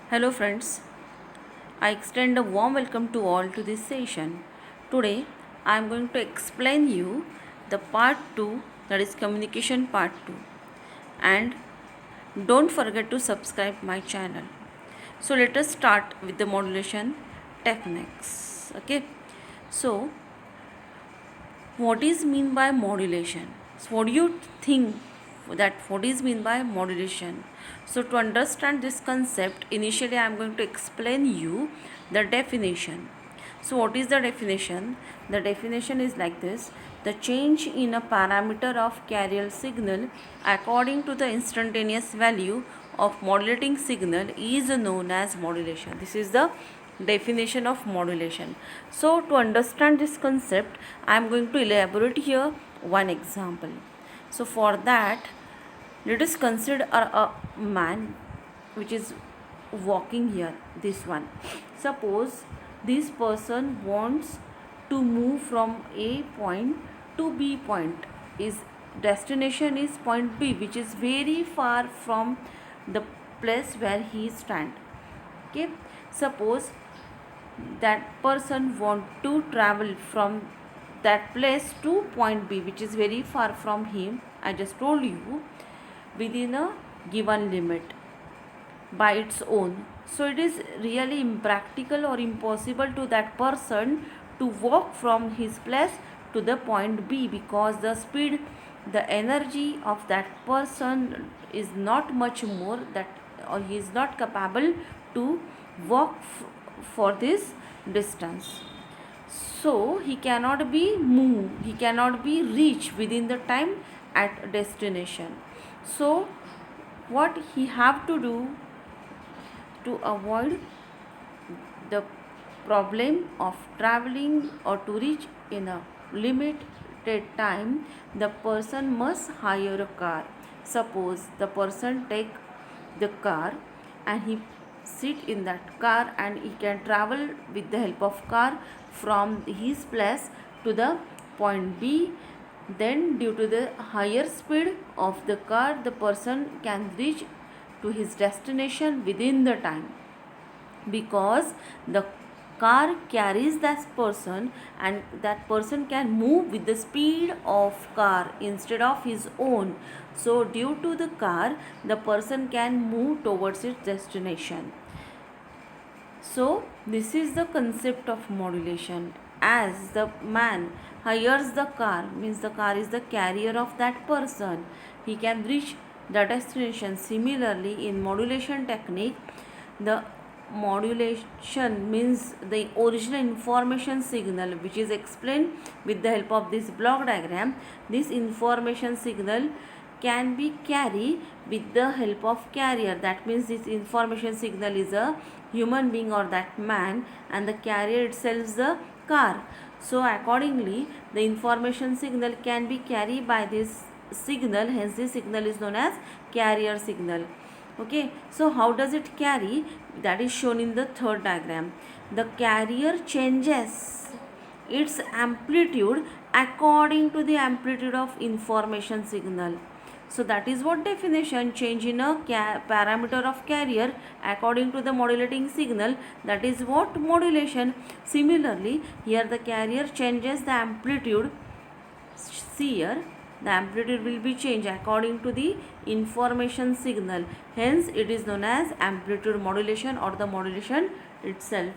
Hello friends, I extend a warm welcome to all to this session. Today I am going to explain you the part 2, that is communication part 2, and don't forget to subscribe my channel. So let us start with the modulation techniques. Okay, so what is mean by modulation? So what do you think that what is mean by modulation? So to understand this concept, initially I am going to explain you the definition. So what is the definition? The definition is like this: the change in a parameter of carrier signal according to the instantaneous value of modulating signal is known as modulation. This is the definition of modulation. So to understand this concept, I am going to elaborate here one example. So for that, let us consider a man which is walking here, this one. Suppose this person wants to move from A point to B point. His destination is point B, which is very far from the place where he stand. Okay, suppose that person want to travel from that place to point B, which is very far from him. I just told you, within a given limit by its own. So it is really impractical or impossible to that person to walk from his place to the point B, because the speed, the energy of that person is not much more, that or he is not capable to walk for this distance. So he cannot be moved, he cannot be reached within the time at destination. So what he have to do to avoid the problem of traveling or to reach in a limited time, the person must hire a car. Suppose the person take the car and he sit in that car and he can travel with the help of car from his place to the point B. Then due to the higher speed of the car, the person can reach to his destination within the time, because the car carries that person and that person can move with the speed of car instead of his own. So due to the car, the person can move towards its destination. So this is the concept of modulation. As the man hires the car, means the car is the carrier of that person, he can reach the destination. Similarly, in modulation technique, the modulation means the original information signal, which is explained with the help of this block diagram. This information signal can be carried with the help of carrier. That means this information signal is a human being or that man, and the carrier itself is the car. So accordingly, the information signal can be carried by this signal, hence this signal is known as carrier signal. Okay, so how does it carry? That is shown in the third diagram. The carrier changes its amplitude according to the amplitude of information signal. So that is what definition: change in a parameter of carrier according to the modulating signal. That is what modulation. Similarly, here the carrier changes the amplitude. See here, the amplitude will be changed according to the information signal. Hence, it is known as amplitude modulation or the modulation itself.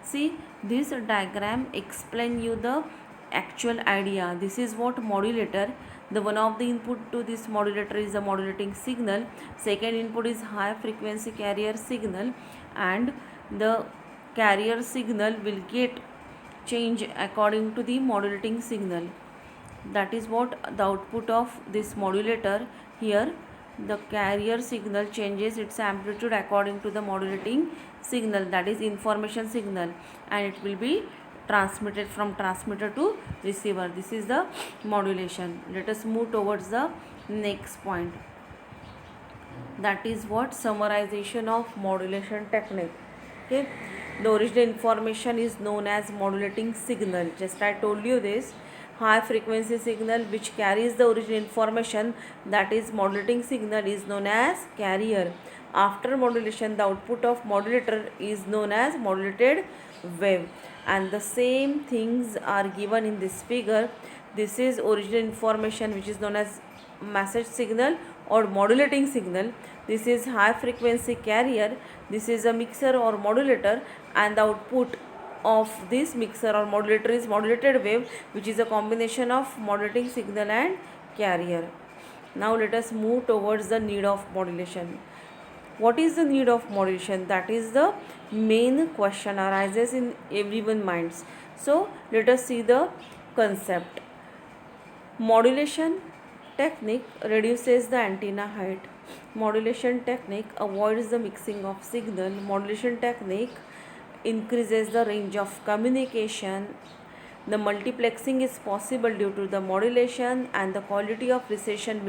See, this diagram explain you the actual idea. This is what modulator. The one of the input to this modulator is the modulating signal. Second input is high frequency carrier signal, and the carrier signal will get change according to the modulating signal. That is what the output of this modulator. Here the carrier signal changes its amplitude according to the modulating signal, that is information signal, and it will be transmitted from transmitter to receiver. This is the modulation. Let us move towards the next point. That is what summarization of modulation technique. Okay, the original information is known as modulating signal. Just I told you this. High frequency signal which carries the original information, that is modulating signal, is known as carrier. After modulation, the output of modulator is known as modulated wave, and the same things are given in this figure. This is original information which is known as message signal or modulating signal. This is high frequency carrier. This is a mixer or modulator, and the output of this mixer or modulator is modulated wave, which is a combination of modulating signal and carrier. Now let us move towards the need of modulation. What is the need of modulation? That is the main question arises in everyone's minds. So let us see the concept. Modulation technique reduces the antenna height. Modulation technique avoids the mixing of signal. Modulation technique increases the range of communication. The multiplexing is possible due to the modulation, and the quality of reception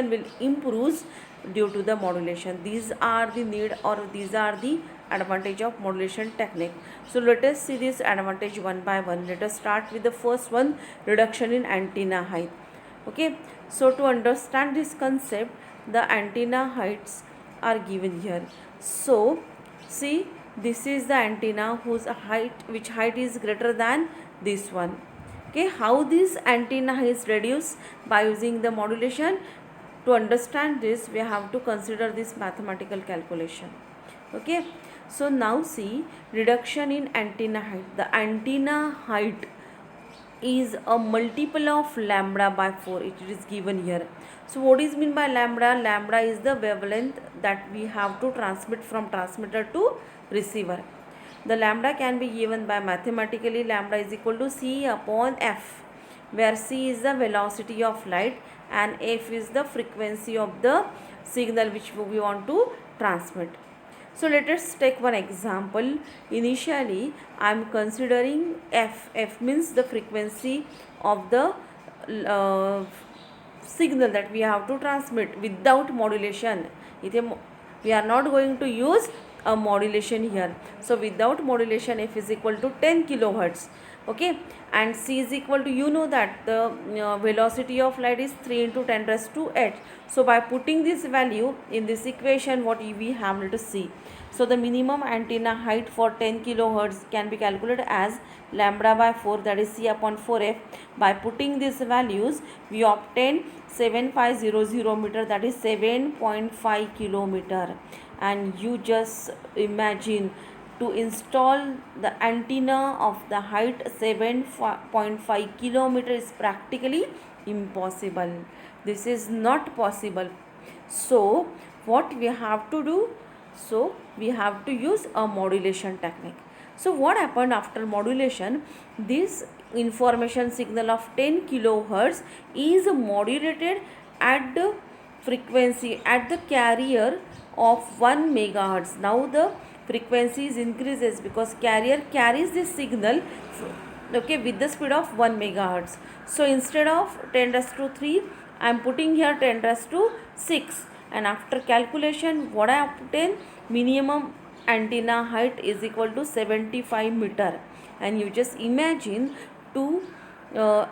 will improve due to the modulation. These are the need, or these are the advantage of modulation technique. So let us see this advantage one by one. Let us start with the first one, reduction in antenna height. Okay, so to understand this concept, the antenna heights are given here. So see, this is the antenna which height is greater than this one. Okay, how this antenna is reduced by using the modulation? To understand this, we have to consider this mathematical calculation. Okay, so now see, reduction in antenna height. The antenna height is a multiple of lambda by 4. It is given here. So what is mean by lambda? Lambda is the wavelength that we have to transmit from transmitter to receiver. The lambda can be given by mathematically. Lambda is equal to c upon f, where c is the velocity of light and f is the frequency of the signal which we want to transmit. So let us take one example. Initially, I am considering f. F means the frequency of the signal that we have to transmit without modulation. We are not going to use a modulation here. So without modulation, f is equal to 10 kilohertz. Okay, and c is equal to, you know that the velocity of light is 3 into 10 raised to 8. So by putting this value in this equation, what we have to see. So the minimum antenna height for 10 kilohertz can be calculated as lambda by 4, that is c upon 4f. By putting these values, we obtain 7500 meter, that is 7.5 kilometer. And you just imagine, to install the antenna of the height 7.5 kilometer is practically impossible. This is not possible. So what we have to do? So we have to use a modulation technique. So what happened after modulation? This information signal of 10 kilohertz is modulated at the frequency, at the carrier of 1 megahertz. Now the frequency is increases because carrier carries this signal, okay, with the speed of 1 megahertz. So instead of 10 raised to 3, I am putting here 10 raised to 6. And after calculation, what I obtain? Minimum antenna height is equal to 75 meter. And you just imagine, to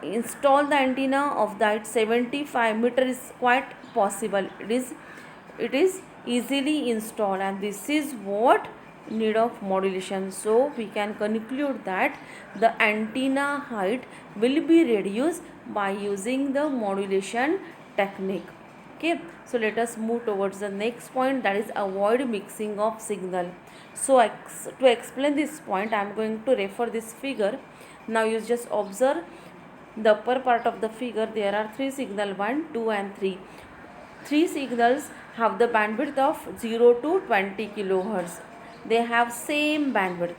install the antenna of that 75 meter is quite possible. It is easily installed, and this is what need of modulation. So we can conclude that the antenna height will be reduced by using the modulation technique. Okay, so let us move towards the next point, that is avoid mixing of signal. So to explain this point, I am going to refer this figure. Now you just observe the upper part of the figure. There are 3 signals, 1, 2 and 3. 3 signals have the bandwidth of 0 to 20 kilohertz. They have same bandwidth.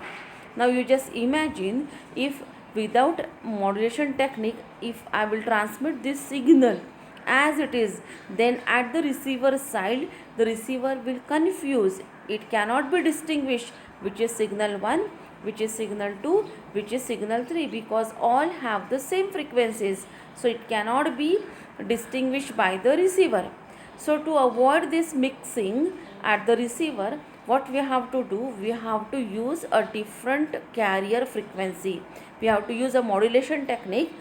Now you just imagine, if without modulation technique, if I will transmit this signal as it is, then at the receiver side, the receiver will confuse. It cannot be distinguished which is signal 1, which is signal 2, which is signal 3, because all have the same frequencies. So it cannot be distinguished by the receiver. So to avoid this mixing at the receiver, what we have to do? We have to use a different carrier frequency. We have to use a modulation technique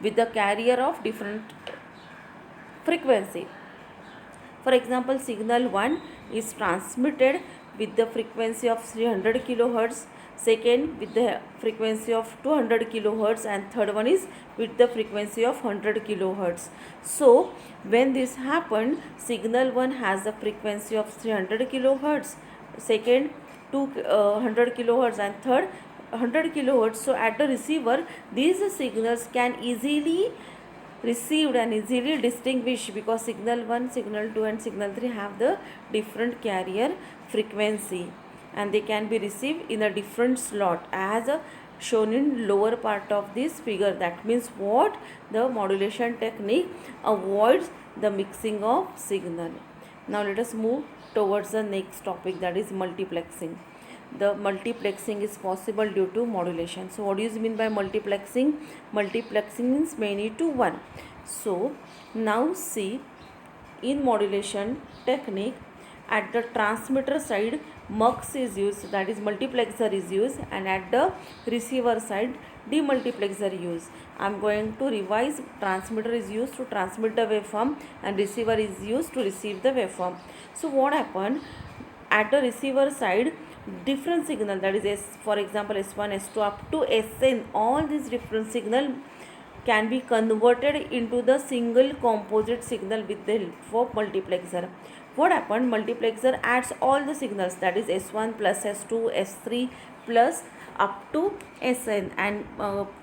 with the carrier of different frequency. For example, signal 1 is transmitted with the frequency of 300 kilohertz, second with the frequency of 200 kilohertz, and third one is with the frequency of 100 kilohertz. So when this happened, signal 1 has the frequency of 300 kilohertz, second 200 kilohertz, and third 100 kilohertz. So at the receiver, these signals can easily received and easily distinguished, because signal 1, signal 2 and signal 3 have the different carrier frequency, and they can be received in a different slot as shown in lower part of this figure. That means what? The modulation technique avoids the mixing of signal. Now let us move towards the next topic, that is multiplexing. The multiplexing is possible due to modulation. So what do you mean by multiplexing? Multiplexing means many to one. So now see, in modulation technique, at the transmitter side mux is used, that is multiplexer is used, and at the receiver side demultiplexer used. I am going to revise. Transmitter is used to transmit the waveform and receiver is used to receive the waveform. So what happened? At the receiver side, different signal, that is for example S1, S2 up to Sn, all these different signal can be converted into the single composite signal with the help of multiplexer. What happened? Multiplexer adds all the signals, that is S1 plus S2, S3 plus up to Sn, and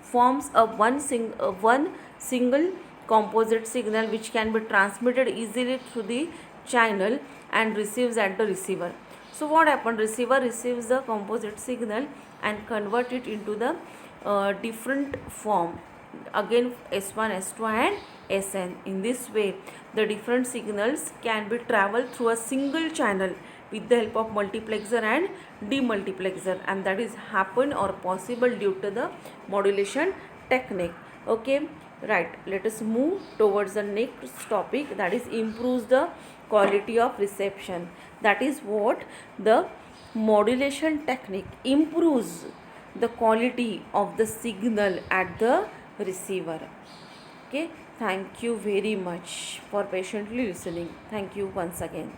forms a one single composite signal which can be transmitted easily through the channel and receives at the receiver. So what happened? Receiver receives the composite signal and convert it into the different form, again S1, S2 and Sn. In this way, the different signals can be traveled through a single channel with the help of multiplexer and demultiplexer, and that is happen or possible due to the modulation technique. Okay, right, let us move towards the next topic, that is improves the quality of reception. That is what the modulation technique improves the quality of the signal at the receiver. Okay, thank you very much for patiently listening. Thank you once again.